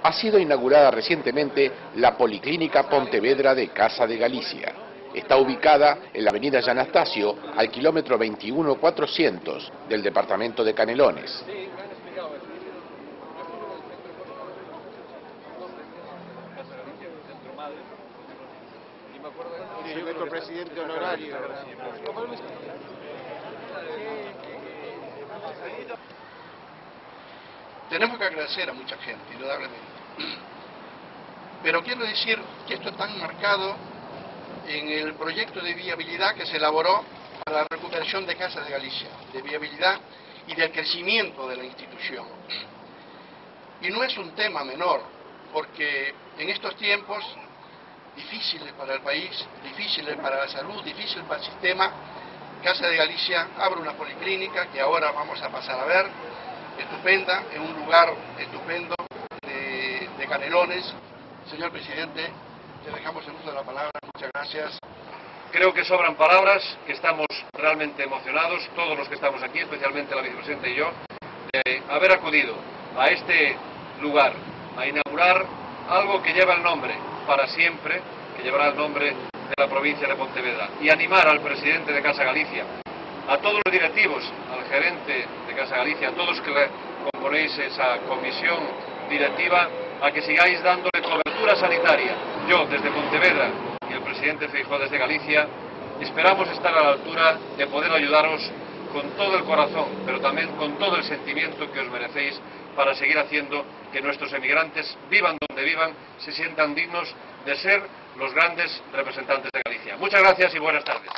Ha sido inaugurada recientemente la Policlínica Pontevedra de Casa de Galicia. Está ubicada en la avenida Gianastasio, al kilómetro 21.400 del departamento de Canelones. Sí, nuestro presidente honorario. Tenemos que agradecer a mucha gente, indudablemente. Pero quiero decir que esto está enmarcado en el proyecto de viabilidad que se elaboró para la recuperación de Casa de Galicia, de viabilidad y del crecimiento de la institución. Y no es un tema menor, porque en estos tiempos difíciles para el país, difíciles para la salud, difíciles para el sistema, Casa de Galicia abre una policlínica que ahora vamos a pasar a ver, estupenda, en un lugar estupendo de Canelones. Señor Presidente, le dejamos el uso de la palabra. Muchas gracias. Creo que sobran palabras, que estamos realmente emocionados, todos los que estamos aquí, especialmente la vicepresidenta y yo, de haber acudido a este lugar a inaugurar algo que lleva el nombre para siempre, que llevará el nombre de la provincia de Pontevedra, y animar al presidente de Casa Galicia, a todos los directivos, al gerente de Casa Galicia, a todos que componéis esa comisión directiva, a que sigáis dándole cobertura sanitaria. Yo, desde Pontevedra, y el presidente Feijóo desde Galicia, esperamos estar a la altura de poder ayudaros con todo el corazón, pero también con todo el sentimiento que os merecéis, para seguir haciendo que nuestros emigrantes, vivan donde vivan, se sientan dignos de ser los grandes representantes de Galicia. Muchas gracias y buenas tardes.